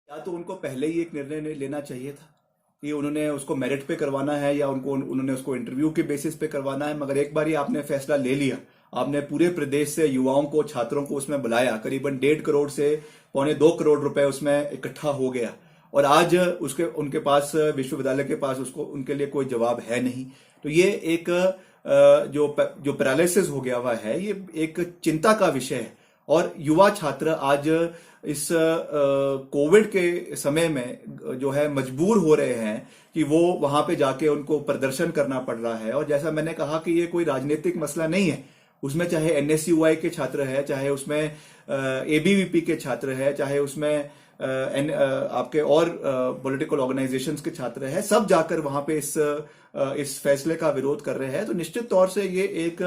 या तो उनको पहले ही एक निर्णय लेना चाहिए था कि उन्होंने उसको मेरिट पे करवाना है या उन्होंने उसको इंटरव्यू के बेसिस पे करवाना है। मगर एक बार ही आपने फैसला ले लिया, आपने पूरे प्रदेश से युवाओं को, छात्रों को उसमें बुलाया, करीबन 1.5 करोड़ से 1.25 करोड़ रुपए उसमें इकट्ठा हो गया, और आज उनके पास, विश्वविद्यालय के पास उसको उनके लिए कोई जवाब है नहीं। तो ये एक जो पैरालिसिस हो गया हुआ है, ये एक चिंता का विषय है। और युवा छात्र आज इस कोविड के समय में जो है मजबूर हो रहे हैं कि वो वहां पे जाके उनको प्रदर्शन करना पड़ रहा है। और जैसा मैंने कहा कि ये कोई राजनीतिक मसला नहीं है, उसमें चाहे एनएसयूआई के छात्र है, चाहे उसमें एबीवीपी के छात्र है, चाहे उसमें आपके और पॉलिटिकल ऑर्गेनाइजेशंस के छात्र हैं, सब जाकर वहां पे इस फैसले का विरोध कर रहे हैं। तो निश्चित तौर से ये एक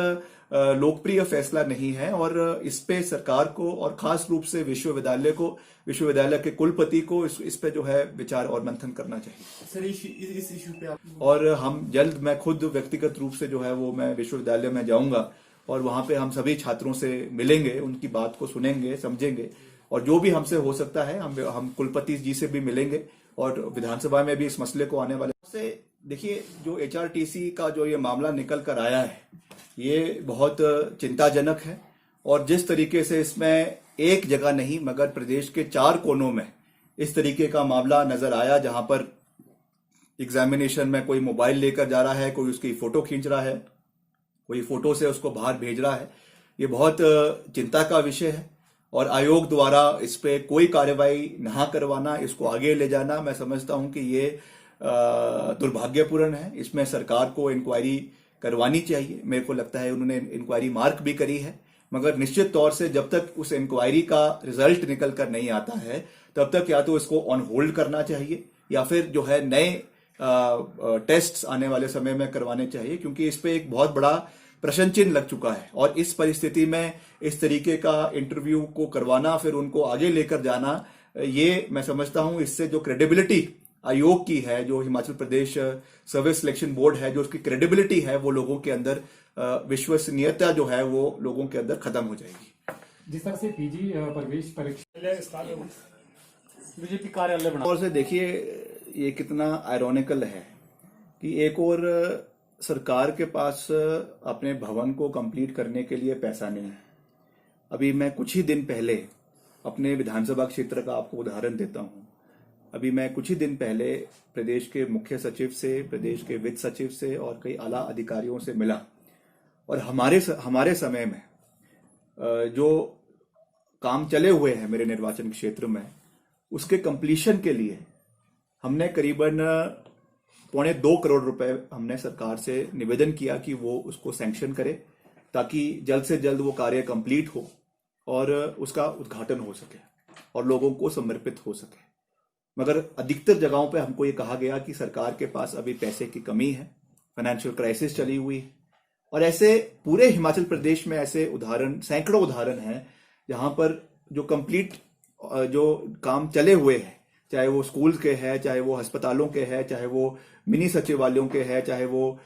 लोकप्रिय फैसला नहीं है, और इस पे सरकार को और खास रूप से विश्वविद्यालय के कुलपति को इस पे जो है विचार और मंथन करना चाहिए। सर इस इशू पे आप और हम जल्द, मैं खुद व्यक्तिगत रूप से जो है वो मैं विश्वविद्यालय में जाऊंगा और वहां पे हम सभी छात्रों से मिलेंगे, उनकी बात को सुनेंगे, समझेंगे, और जो भी हमसे हो सकता है हम कुलपति जी से भी मिलेंगे और विधानसभा में भी इस मसले को आने वाले से। देखिए, जो एचआरटीसी का जो ये मामला निकल कर आया है, ये बहुत चिंताजनक है। और जिस तरीके से इसमें एक जगह नहीं मगर प्रदेश के 4 कोनों में इस तरीके का मामला नजर आया, जहां पर एग्जामिनेशन में कोई मोबाइल लेकर जा रहा है, कोई उसकी फोटो खींच रहा है, कोई फोटो से उसको बाहर भेज रहा है, ये बहुत चिंता का विषय है। और आयोग द्वारा इस पे कोई कार्रवाई ना करवाना, इसको आगे ले जाना, मैं समझता हूं कि ये दुर्भाग्यपूर्ण है। इसमें सरकार को इंक्वायरी करवानी चाहिए। मेरे को लगता है उन्होंने इंक्वायरी मार्क भी करी है, मगर निश्चित तौर से जब तक उस इंक्वायरी का रिजल्ट निकल कर नहीं आता है, तब तक या तो इसको ऑन होल्ड करना चाहिए या फिर जो है नए टेस्ट आने वाले समय में करवाने चाहिए, क्योंकि इस पे एक बहुत बड़ा प्रश्न चिन्ह लग चुका है। और इस परिस्थिति में इस तरीके का इंटरव्यू को करवाना, फिर उनको आगे लेकर जाना, ये मैं समझता हूं इससे जो क्रेडिबिलिटी आयोग की है, जो Himachal Pradesh service selection board है, जो उसकी क्रेडिबिलिटी है, वो लोगों के अंदर, विश्वसनीयता जो है वो लोगों के अंदर खत्म हो जाएगी। जिस तरह से पीजी प्रवेश परीक्षा बीजेपी कार्यालय बना, और से देखिए ये कितना आयरॉनिकल है कि एक और सरकार के पास अपने भवन को कंप्लीट करने के लिए पैसा नहीं है। अभी मैं कुछ ही दिन पहले अपने विधानसभा क्षेत्र का आपको उदाहरण देता हूं। अभी मैं कुछ ही दिन पहले प्रदेश के मुख्य सचिव से, प्रदेश के वित्त सचिव से और कई आला अधिकारियों से मिला, और हमारे समय में जो काम चले हुए हैं मेरे निर्वाचन क्षेत्र में, उसके कंप्लीशन के लिए हमने करीबन 2.25 करोड़ रुपए हमने सरकार से निवेदन किया कि वो उसको सैंक्शन करे, ताकि जल्द से जल्द वो कार्य कंप्लीट हो और उसका उद्घाटन हो सके और लोगों को समर्पित हो सके। मगर अधिकतर जगहों पे हमको ये कहा गया कि सरकार के पास अभी पैसे की कमी है, फाइनेंशियल क्राइसिस चली हुई है। और ऐसे पूरे हिमाचल प्रदेश में ऐसे उदाहरण, सैकड़ों उदाहरण हैं, जहां पर जो कंप्लीट जो काम चले हुए हैं, चाहे वो स्कूल के हैं, चाहे वो अस्पतालों के हैं, चाहे वो मिनी सचिवालयों के हैं, चाहे वो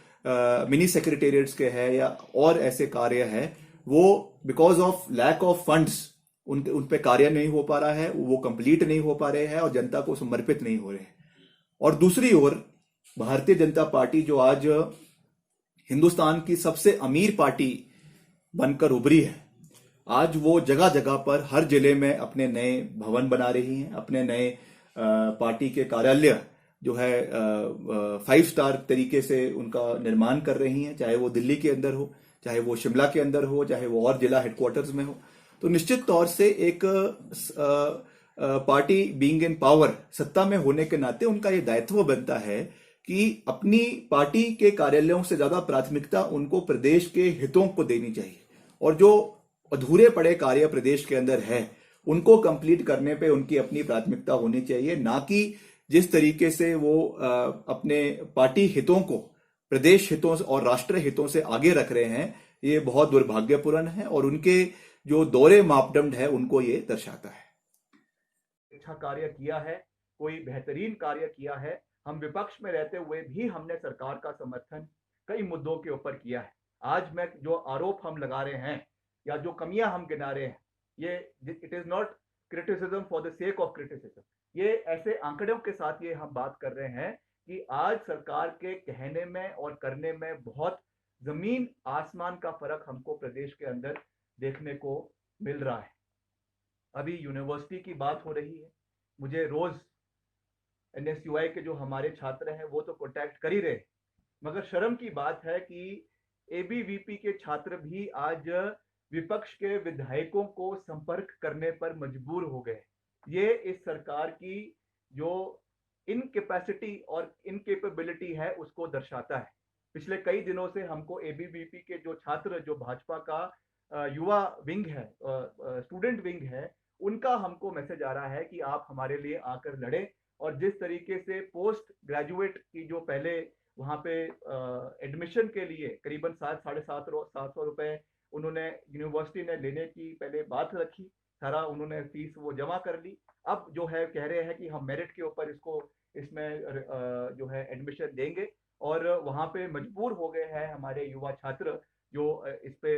मिनी सेक्रेटेरिएट्स के हैं, या और ऐसे कार्य हैं, वो because of lack of funds उन पे कार्य नहीं हो पा रहा है, वो कंप्लीट नहीं हो पा रहे हैं और जनता को समर्पित नहीं हो रहे हैं। और दूसरी ओर भारतीय जनता पार्टी, जो आज हिंदुस्तान की सबसे अमीर पार्टी बनकर उभरी है, आज वो जगह जगह पर हर जिले में अपने नए भवन बना रही हैं, अपने नए पार्टी के कार्यालय जो है 5 स्टार तरीके से उनका निर्माण कर रही हैं, चाहे वो दिल्ली के अंदर हो, चाहे वो शिमला के अंदर हो, चाहे वो और जिला हेडक्वार्टर्स में हो। तो निश्चित तौर से एक पार्टी बीइंग इन पावर, सत्ता में होने के नाते उनका ये दायित्व बनता है कि अपनी पार्टी के कार्यालयों से ज्यादा प्राथमिकता उनको प्रदेश के हितों को देनी चाहिए, और जो अधूरे पड़े कार्य प्रदेश के अंदर है उनको कंप्लीट करने पे उनकी अपनी प्राथमिकता होनी चाहिए, ना कि जिस तरीके से वो अपने पार्टी हितों को प्रदेश हितों और राष्ट्र हितों से आगे रख रहे हैं। ये बहुत दुर्भाग्यपूर्ण है और उनके जो दोहरे मापदंड है उनको ये दर्शाता है। अच्छा कार्य किया है, कोई बेहतरीन कार्य किया है। हम विपक्ष में रहते हुए भी हमने सरकार का समर्थन कई मुद्दों के ऊपर किया है। आज मैं जो आरोप हम लगा रहे हैं या जो कमियां हम गिना रहे हैं, ये it is not criticism for the sake of criticism. ये ऐसे आंकड़ों के साथ ये हम बात कर रहे हैं कि आज सरकार के कहने में और करने में बहुत जमीन आसमान का फर्क हमको प्रदेश के अंदर देखने को मिल रहा है। अभी यूनिवर्सिटी की बात हो रही है, मुझे रोज एनएसयूआई के जो हमारे छात्र हैं वो तो कॉन्टैक्ट कर ही रहे, मगर शर्म की बात है कि एबीवीपी के छात्र भी आज विपक्ष के विधायकों को संपर्क करने पर मजबूर हो गए। ये इस सरकार की जो इनकैपेसिटी और इनकेपेबिलिटी है उसको दर्शाता है। पिछले कई दिनों से हमको एबीवीपी के जो छात्र, जो भाजपा का युवा विंग है, स्टूडेंट विंग है, उनका हमको मैसेज आ रहा है कि आप हमारे लिए आकर लड़े। और जिस तरीके से पोस्ट ग्रेजुएट की जो पहले वहाँ पे एडमिशन के लिए करीबन 700-750 रुपए उन्होंने यूनिवर्सिटी ने लेने की पहले बात रखी, सारा उन्होंने फीस वो जमा कर ली। अब जो है कह रहे हैं कि हम मेरिट के ऊपर इसको इसमें जो है एडमिशन देंगे, और वहाँ पे मजबूर हो गए हैं हमारे युवा छात्र जो इस पे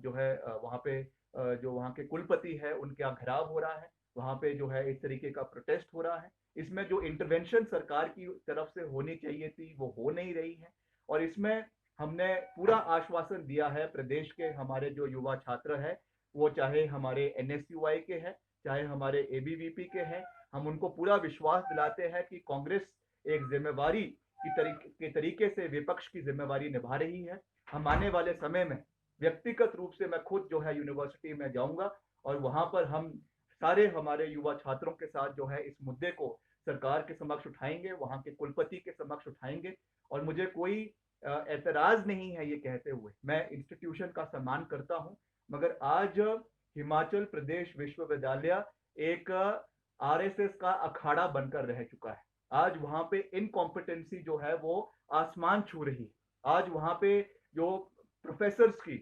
जो है वहाँ पे जो वहाँ के कुलपति है उनके यहाँ घेराव हो रहा है, वहाँ पे जो है इस तरीके का प्रोटेस्ट हो रहा है। इसमें जो इंटरवेंशन सरकार की तरफ से होनी चाहिए थी वो हो नहीं रही है, और इसमें हमने पूरा आश्वासन दिया है प्रदेश के हमारे जो युवा छात्र हैं, वो चाहे हमारे एनएसयूआई के हैं, चाहे हमारे एबीवीपी के हैं, हम उनको पूरा विश्वास दिलाते हैं कि कांग्रेस एक जिम्मेवारी के तरीके से विपक्ष की जिम्मेवारी निभा रही है। हम आने वाले समय में व्यक्तिगत रूप से मैं खुद जो है यूनिवर्सिटी में जाऊंगा और वहां पर हम सारे हमारे युवा छात्रों के साथ जो है इस मुद्दे को सरकार के समक्ष उठाएंगे, वहां के कुलपति के समक्ष उठाएंगे। और मुझे कोई एतराज नहीं है ये कहते हुए, मैं इंस्टीट्यूशन का सम्मान करता हूं, मगर आज हिमाचल प्रदेश विश्वविद्यालय एक आरएसएस का अखाड़ा बनकर रह चुका है। आज वहां पे इनकॉम्पिटेंसी जो है वो आसमान छू रही है। आज वहां पे जो प्रोफेसर्स की,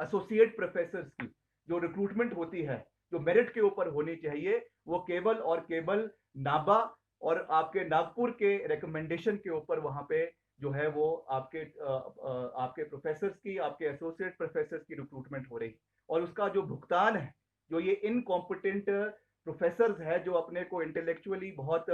एसोसिएट प्रोफेसर्स की जो रिक्रूटमेंट होती है, जो मेरिट के ऊपर होनी चाहिए, वो केवल और केवल नाबा और आपके नागपुर के रिकमेंडेशन के ऊपर वहां पे जो है वो आपके प्रोफेसर्स की, आपके एसोसिएट प्रोफेसर्स की रिक्रूटमेंट हो रही, और उसका जो भुगतान है, जो ये इनकॉम्पिटेंट प्रोफेसर्स है जो अपने को इंटेलेक्चुअली बहुत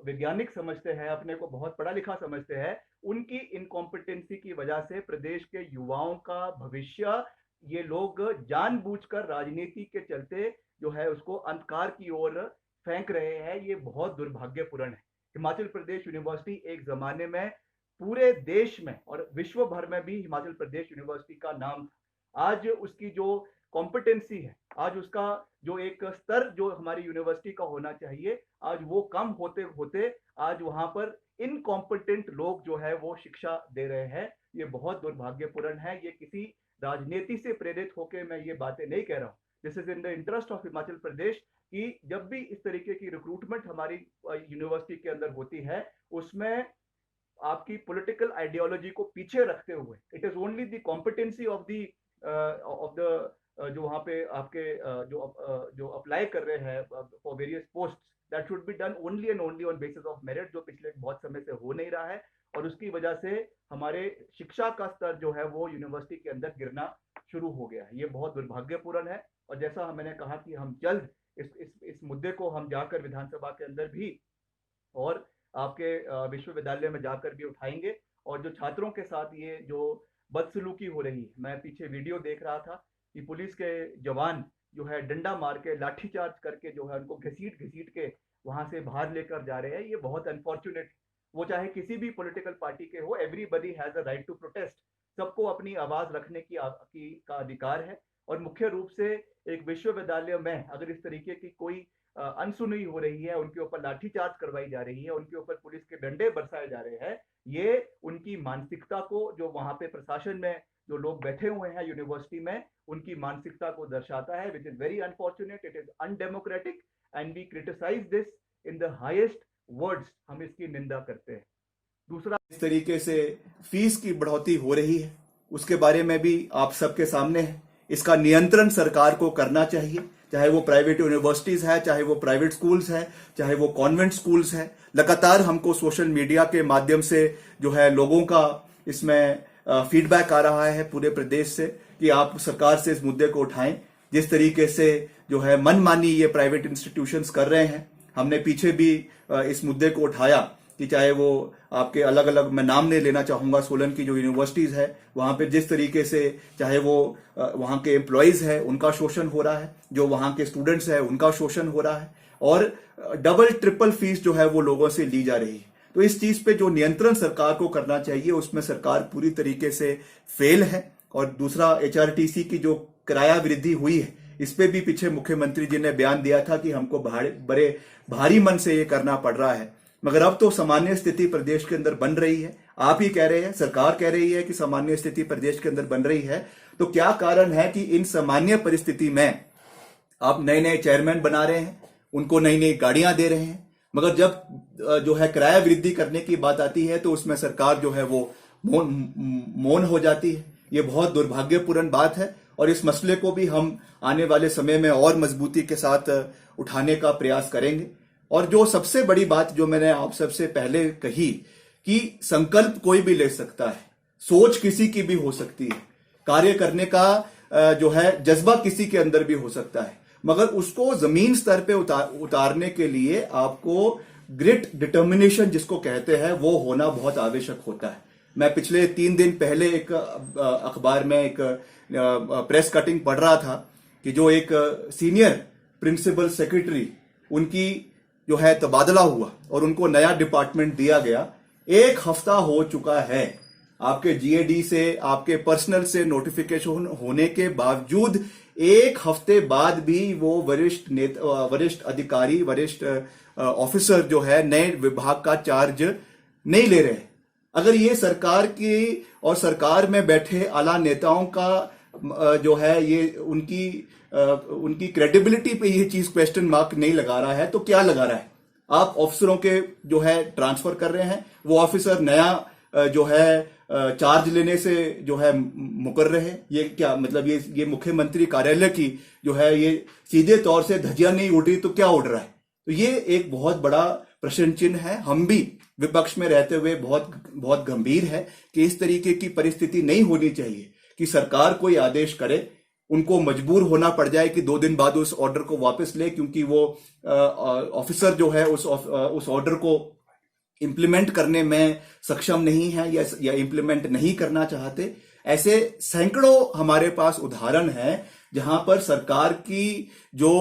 वैज्ञानिक समझते हैं, अपने को बहुत पढ़ा लिखा समझते हैं, उनकी इनकॉम्पिटेंसी की वजह से प्रदेश के युवाओं का भविष्य ये लोग जानबूझकर राजनीति के चलते जो है उसको अंधकार की ओर फेंक रहे हैं। ये बहुत दुर्भाग्यपूर्ण है। हिमाचल प्रदेश यूनिवर्सिटी एक जमाने में पूरे देश में और विश्व भर में भी हिमाचल प्रदेश यूनिवर्सिटी का नाम था। आज उसकी जो कॉम्पिटेंसी है, आज उसका जो एक स्तर जो हमारी यूनिवर्सिटी का होना चाहिए, आज वो कम होते होते आज वहां पर इनकॉम्पिटेंट लोग जो है वो शिक्षा दे रहे हैं। ये बहुत दुर्भाग्यपूर्ण है। ये किसी राजनीति से प्रेरित होकर मैं ये बातें नहीं कह रहा हूँ। This is in the interest of Himachal Pradesh कि जब भी इस तरीके की रिक्रूटमेंट हमारी यूनिवर्सिटी के अंदर होती है, उसमें आपकी पॉलिटिकल आइडियोलॉजी को पीछे रखते हुए it is only the competency of the जो वहाँ पे आपके जो अप्लाई कर रहे हैं for various post, that should be done only and only on basis of merit, जो पिछले बहुत समय से हो नहीं रहा है, और उसकी वजह से हमारे शिक्षा का स्तर जो है वो यूनिवर्सिटी के अंदर गिरना शुरू हो गया है। ये बहुत दुर्भाग्यपूर्ण है, और जैसा मैंने कहा कि हम जल्द इस मुद्दे को हम जाकर विधानसभा के अंदर भी और आपके विश्वविद्यालय में जाकर भी उठाएंगे। और जो छात्रों के साथ ये जो बदसलूकी हो रही है, मैं पीछे वीडियो देख रहा था कि पुलिस के जवान जो है डंडा मार के, लाठीचार्ज करके जो है उनको घसीट घसीट के वहां से बाहर लेकर जा रहे हैं। ये बहुत अनफॉर्चुनेट, वो चाहे किसी भी पॉलिटिकल पार्टी के हो, everybody has a right to protest, सबको अपनी आवाज रखने का अधिकार है। और मुख्य रूप से एक विश्वविद्यालय में अगर इस तरीके की कोई अनसुनी हो रही है, उनके ऊपर लाठीचार्ज करवाई जा रही है, उनके ऊपर पुलिस के डंडे बरसाए जा रहे हैं, ये उनकी मानसिकता को, जो वहां पे प्रशासन में जो लोग बैठे हुए हैं यूनिवर्सिटी में, उनकी मानसिकता को दर्शाता है, which is very unfortunate, it is undemocratic and we criticise this in the highest words. हम इसकी निंदा करते हैं। दूसरा, इस तरीके से फीस की बढ़ोतरी हो रही है, उसके बारे में भी आप सबके सामने है। इसका नियंत्रण सरकार को करना चाहिए, चाहे वो प्राइवेट यूनिवर्सिटीज है, चाहे वो प्राइवेट स्कूल्स है, चाहे वो कॉन्वेंट स्कूल्स है। लगातार हमको सोशल मीडिया के माध्यम से जो है लोगों का इसमें फीडबैक आ रहा है पूरे प्रदेश से कि आप सरकार से इस मुद्दे को उठाएं। जिस तरीके से जो है मनमानी ये प्राइवेट इंस्टीट्यूशंस कर रहे हैं, हमने पीछे भी इस मुद्दे को उठाया कि चाहे वो आपके अलग अलग, मैं नाम नहीं लेना चाहूंगा, सोलन की जो यूनिवर्सिटीज है वहां पे जिस तरीके से चाहे वो वहां के एम्प्लॉयज है उनका शोषण हो रहा है, जो वहां के स्टूडेंट्स है उनका शोषण हो रहा है, और डबल ट्रिपल फीस जो है वो लोगों से ली जा रही है। तो इस चीज पे जो नियंत्रण सरकार को करना चाहिए उसमें सरकार पूरी तरीके से फेल है। और दूसरा, एचआरटीसी की जो किराया वृद्धि हुई है इस पे भी पीछे मुख्यमंत्री जी ने बयान दिया था कि हमको बड़े भारी मन से ये करना पड़ रहा है, मगर अब तो सामान्य स्थिति प्रदेश के अंदर बन रही है। आप ही कह रहे हैं, सरकार कह रही है कि सामान्य स्थिति प्रदेश के अंदर बन रही है, तो क्या कारण है कि इन सामान्य परिस्थिति में आप नए नए चेयरमैन बना रहे हैं, उनको नई नई गाड़ियां दे रहे हैं, मगर जब जो है किराया वृद्धि करने की बात आती है तो उसमें सरकार जो है वो मौन हो जाती है। ये बहुत दुर्भाग्यपूर्ण बात है और इस मसले को भी हम आने वाले समय में और मजबूती के साथ उठाने का प्रयास करेंगे। और जो सबसे बड़ी बात जो मैंने आप सबसे पहले कही कि संकल्प कोई भी ले सकता है, सोच किसी की भी हो सकती है, कार्य करने का जो है जज्बा किसी के अंदर भी हो सकता है, मगर उसको जमीन स्तर पे उतारने के लिए आपको ग्रिट डिटर्मिनेशन जिसको कहते हैं वो होना बहुत आवश्यक होता है। मैं पिछले 3 दिन पहले एक अखबार में एक प्रेस कटिंग पढ़ रहा था कि जो एक सीनियर प्रिंसिपल सेक्रेटरी, उनकी जो है तबादला हुआ और उनको नया डिपार्टमेंट दिया गया। 1 हफ्ता हो चुका है, आपके जीएडी से, आपके पर्सनल से नोटिफिकेशन होने के बावजूद 1 हफ्ते बाद भी वो वरिष्ठ अधिकारी, वरिष्ठ ऑफिसर जो है नए विभाग का चार्ज नहीं ले रहे। अगर ये सरकार की और सरकार में बैठे आला नेताओं का जो है ये उनकी क्रेडिबिलिटी पे ये चीज क्वेश्चन मार्क नहीं लगा रहा है तो क्या लगा रहा है? आप ऑफिसरों के जो है ट्रांसफर कर रहे हैं, वो ऑफिसर नया जो है चार्ज लेने से जो है मुकर रहे। ये क्या मतलब, ये मुख्यमंत्री कार्यालय की जो है ये सीधे तौर से धज्जियां नहीं उड़ रही तो क्या उड़ रहा है? तो ये एक बहुत बड़ा प्रश्न चिन्ह है। हम भी विपक्ष में रहते हुए बहुत गंभीर है कि इस तरीके की परिस्थिति नहीं होनी चाहिए कि सरकार कोई आदेश करे, उनको मजबूर होना पड़ जाए कि 2 दिन बाद उस ऑर्डर को वापस ले, क्योंकि वो ऑफिसर जो है उस ऑर्डर को इंप्लीमेंट करने में सक्षम नहीं है या इंप्लीमेंट नहीं करना चाहते। ऐसे सैकड़ों हमारे पास उदाहरण हैं जहां पर सरकार की जो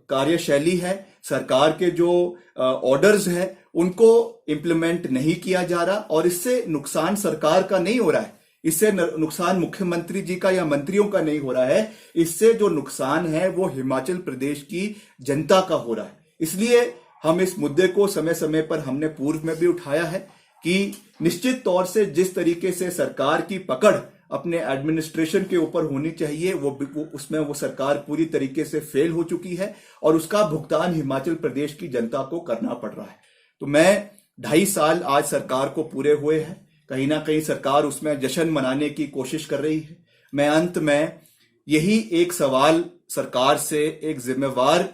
कार्यशैली है, सरकार के जो ऑर्डर्स हैं, उनको इंप्लीमेंट नहीं किया जा रहा और इससे नुकसान सरकार का नहीं हो रहा है, इससे नुकसान मुख्यमंत्री जी का या मंत्रियों का नहीं हो रहा है, इससे जो नुकसान है वो हिमाचल प्रदेश की जनता का हो रहा है। इसलिए हम इस मुद्दे को समय समय पर हमने पूर्व में भी उठाया है कि निश्चित तौर से जिस तरीके से सरकार की पकड़ अपने एडमिनिस्ट्रेशन के ऊपर होनी चाहिए उसमें वो सरकार पूरी तरीके से फेल हो चुकी है और उसका भुगतान हिमाचल प्रदेश की जनता को करना पड़ रहा है। तो मैं 2.5 साल आज सरकार को पूरे हुए हैं, कहीं ना कहीं सरकार उसमें जश्न मनाने की कोशिश कर रही है। मैं अंत में यही एक सवाल सरकार से एक जिम्मेवार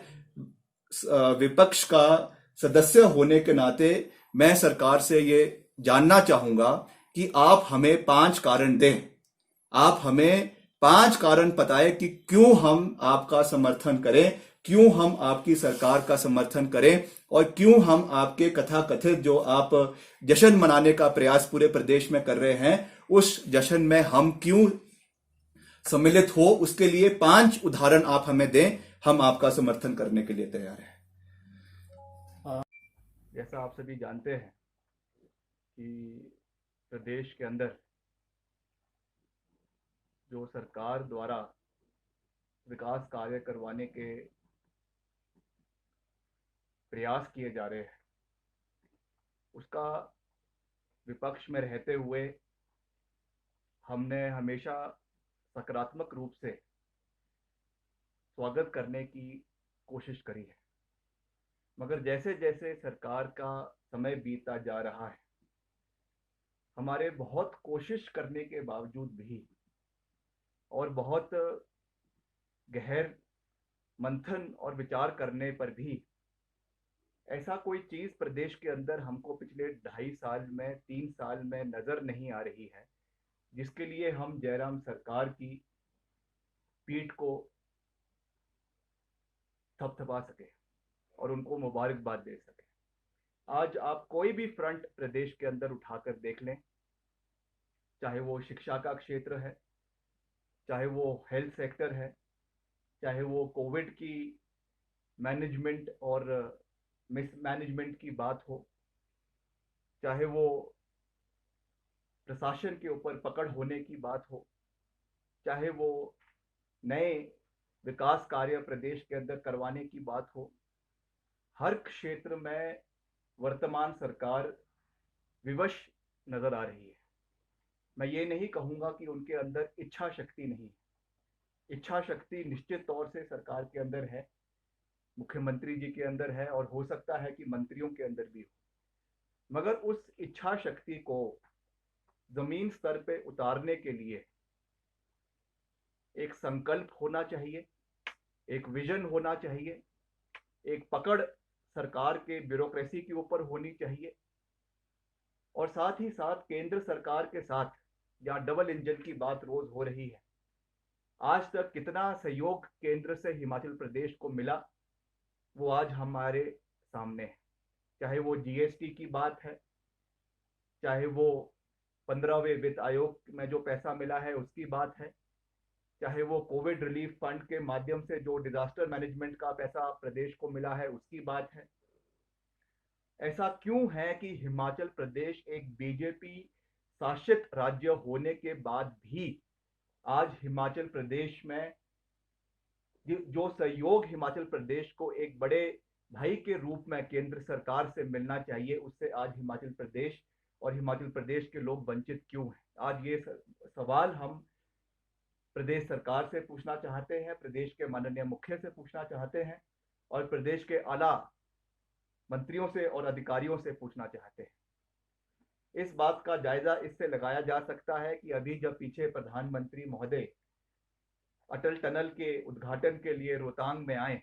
विपक्ष का सदस्य होने के नाते मैं सरकार से ये जानना चाहूंगा कि आप हमें 5 कारण दें, आप हमें 5 कारण बताएं कि क्यों हम आपका समर्थन करें, क्यों हम आपकी सरकार का समर्थन करें और क्यों हम आपके कथाकथित जो आप जश्न मनाने का प्रयास पूरे प्रदेश में कर रहे हैं उस जश्न में हम क्यों सम्मिलित हो। उसके लिए 5 उदाहरण आप हमें दें, हम आपका समर्थन करने के लिए तैयार हैं। जैसा आप सभी जानते हैं कि प्रदेश के अंदर जो सरकार द्वारा विकास कार्य करवाने के प्रयास किए जा रहे हैं उसका विपक्ष में रहते हुए हमने हमेशा सकारात्मक रूप से स्वागत करने की कोशिश करी है, मगर जैसे जैसे सरकार का समय बीतता जा रहा है हमारे बहुत कोशिश करने के बावजूद भी और बहुत गहर मंथन और विचार करने पर भी ऐसा कोई चीज प्रदेश के अंदर हमको पिछले 2.5 साल में 3 साल में नजर नहीं आ रही है जिसके लिए हम जयराम सरकार की पीठ को थपथपा सके और उनको मुबारकबाद दे सकें। आज आप कोई भी फ्रंट प्रदेश के अंदर उठाकर देख लें, चाहे वो शिक्षा का क्षेत्र है, चाहे वो हेल्थ सेक्टर है, चाहे वो कोविड की मैनेजमेंट और मिसमैनेजमेंट की बात हो, चाहे वो प्रशासन के ऊपर पकड़ होने की बात हो, चाहे वो नए विकास कार्य प्रदेश के अंदर करवाने की बात हो, हर क्षेत्र में वर्तमान सरकार विवश नजर आ रही है। मैं ये नहीं कहूंगा कि उनके अंदर इच्छा शक्ति नहीं है। इच्छा शक्ति निश्चित तौर से सरकार के अंदर है, मुख्यमंत्री जी के अंदर है और हो सकता है कि मंत्रियों के अंदर भी हो, मगर उस इच्छा शक्ति को जमीन स्तर पे उतारने के लिए एक संकल्प होना चाहिए, एक विजन होना चाहिए, एक पकड़ सरकार के ब्यूरोक्रेसी के ऊपर होनी चाहिए और साथ ही साथ केंद्र सरकार के साथ जहाँ डबल इंजन की बात रोज हो रही है, आज तक कितना सहयोग केंद्र से हिमाचल प्रदेश को मिला वो आज हमारे सामने है। चाहे वो जीएसटी की बात है, चाहे वो 15वें वित्त आयोग में जो पैसा मिला है उसकी बात है, चाहे वो कोविड रिलीफ फंड के माध्यम से जो डिजास्टर मैनेजमेंट का पैसा प्रदेश को मिला है उसकी बात है। ऐसा क्यों है कि हिमाचल प्रदेश एक बीजेपी शासित राज्य होने के बाद भी आज हिमाचल प्रदेश में जो सहयोग हिमाचल प्रदेश को एक बड़े भाई के रूप में केंद्र सरकार से मिलना चाहिए, उससे आज हिमाचल प्रदेश और हिमाचल प्रदेश के लोग वंचित क्यों हैं? आज ये सवाल हम प्रदेश सरकार से पूछना चाहते हैं, प्रदेश के माननीय मुख्य से पूछना चाहते हैं और प्रदेश के आला मंत्रियों से और अधिकारियों से पूछना चाहते हैं। इस बात का जायजा इससे लगाया जा सकता है कि अभी जब पीछे प्रधानमंत्री महोदय अटल टनल के उद्घाटन के लिए रोहतांग में आए,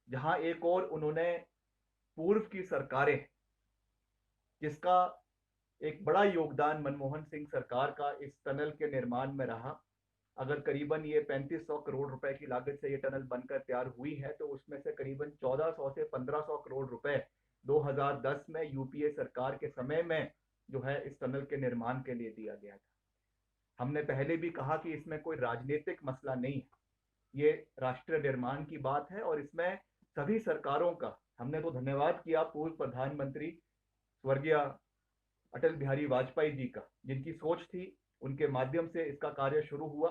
जहां एक और उन्होंने पूर्व की सरकारें जिसका एक बड़ा योगदान मनमोहन सिंह सरकार का इस टनल के निर्माण में रहा, अगर करीबन ये 3500 करोड़ रुपए की लागत से ये टनल बनकर तैयार हुई है तो उसमें से करीबन 1400 से 1500 करोड़ रुपए 2010 में यूपीए सरकार के समय में जो है इस टनल के निर्माण के लिए दिया गया था। हमने पहले भी कहा कि इसमें कोई राजनीतिक मसला नहीं है, ये राष्ट्रीय निर्माण की बात है और इसमें सभी सरकारों का हमने तो धन्यवाद किया पूर्व प्रधानमंत्री स्वर्गीय अटल बिहारी वाजपेयी जी का, जिनकी सोच थी, उनके माध्यम से इसका कार्य शुरू हुआ।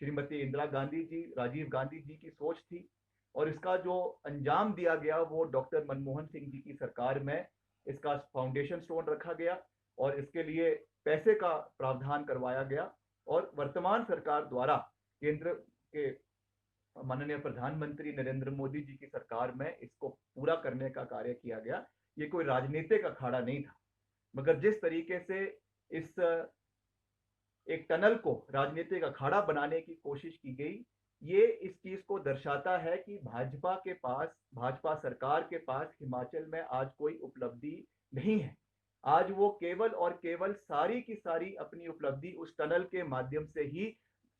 श्रीमती इंदिरा गांधी जी, राजीव गांधी जी की सोच थी और इसका जो अंजाम दिया गया वो डॉक्टर मनमोहन सिंह जी की सरकार में इसका फाउंडेशन स्टोन रखा गया और इसके लिए पैसे का प्रावधान करवाया गया और वर्तमान सरकार द्वारा केंद्र के माननीय प्रधानमंत्री नरेंद्र मोदी जी की सरकार में इसको पूरा करने का कार्य किया गया। ये कोई राजनीतिक अखाड़ा नहीं था, मगर जिस तरीके से इस एक टनल को राजनीतिक अखाड़ा बनाने की कोशिश की गई, ये इस चीज को दर्शाता है कि भाजपा सरकार के पास हिमाचल में आज कोई उपलब्धि नहीं है। आज वो केवल और केवल सारी की सारी अपनी उपलब्धि उस टनल के माध्यम से ही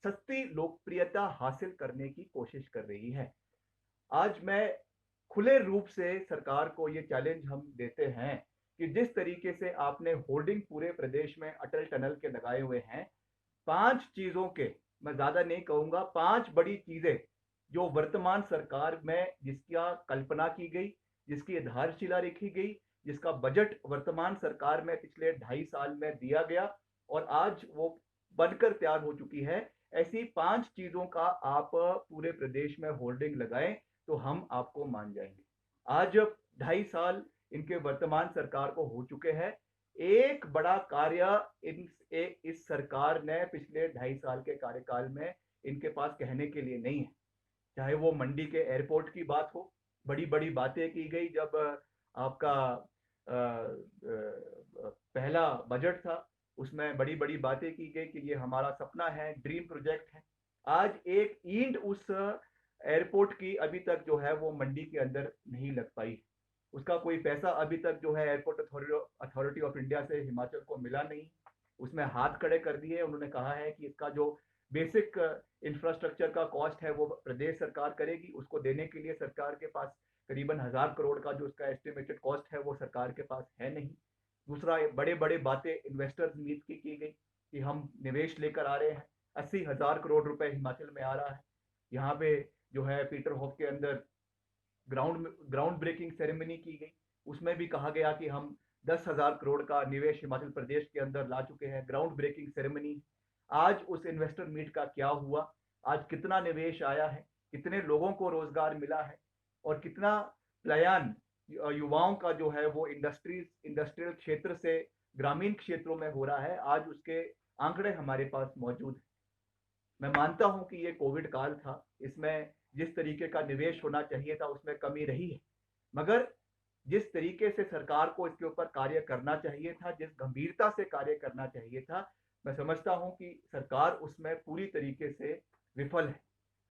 सस्ती लोकप्रियता हासिल करने की कोशिश कर रही है। आज मैं खुले रूप से सरकार को ये चैलेंज हम देते हैं कि जिस तरीके से आपने होर्डिंग पूरे प्रदेश में अटल टनल के लगाए हुए हैं, 5 चीजों के, मैं ज्यादा नहीं कहूंगा, 5 बड़ी चीजें जो वर्तमान सरकार में जिसका कल्पना की गई, जिसकी आधारशिला रखी गई, जिसका बजट वर्तमान सरकार में पिछले 2.5 साल में दिया गया और आज वो बनकर तैयार हो चुकी है, ऐसी 5 चीजों का आप पूरे प्रदेश में होर्डिंग लगाएं तो हम आपको मान जाएंगे। आज 2.5 साल इनके वर्तमान सरकार को हो चुके हैं, एक बड़ा कार्य इस सरकार ने पिछले 2.5 साल के कार्यकाल में इनके पास कहने के लिए नहीं है। चाहे वो मंडी के एयरपोर्ट की बात हो, बड़ी बड़ी बातें की गई जब आपका पहला बजट था, उसमें बड़ी बड़ी बातें की गई कि ये हमारा सपना है, ड्रीम प्रोजेक्ट है। आज एक ईंट उस एयरपोर्ट की अभी तक जो है वो मंडी के अंदर नहीं लग पाई, उसका कोई पैसा अभी तक जो है एयरपोर्ट अथॉरिटी ऑफ इंडिया से हिमाचल को मिला नहीं। उसमें हाथ खड़े कर दिए, उन्होंने कहा है कि इसका जो बेसिक इंफ्रास्ट्रक्चर का कॉस्ट है वो प्रदेश सरकार करेगी, उसको देने के लिए सरकार के पास करीबन 1000 करोड़ का जो उसका एस्टिमेटेड कॉस्ट है वो सरकार के पास है नहीं। दूसरा, बड़े बड़े बातें इन्वेस्टर्स मीट की गई कि हम निवेश लेकर आ रहे हैं, 80,000 करोड़ रुपए हिमाचल में आ रहा है। यहाँ पे जो है पीटर हॉफ के अंदर ग्राउंड ब्रेकिंग सेरेमनी की गई, उसमें भी कहा गया कि हम 10,000 करोड़ का निवेश हिमाचल प्रदेश के अंदर ला चुके हैं। Ground breaking ceremony. आज उस इन्वेस्टर मीट का क्या हुआ? आज कितना निवेश आया है, कितने लोगों को रोजगार मिला है और कितना पलायन युवाओं का जो है वो इंडस्ट्रियल क्षेत्र से ग्रामीण क्षेत्रों में हो रहा है, आज उसके आंकड़े हमारे पास मौजूद हैं। मैं मानता हूं कि ये कोविड काल था, इसमें जिस तरीके का निवेश होना चाहिए था उसमें कमी रही है, मगर जिस तरीके से सरकार को इसके ऊपर कार्य करना चाहिए था, जिस गंभीरता से कार्य करना चाहिए था, मैं समझता हूं कि सरकार उसमें पूरी तरीके से विफल है।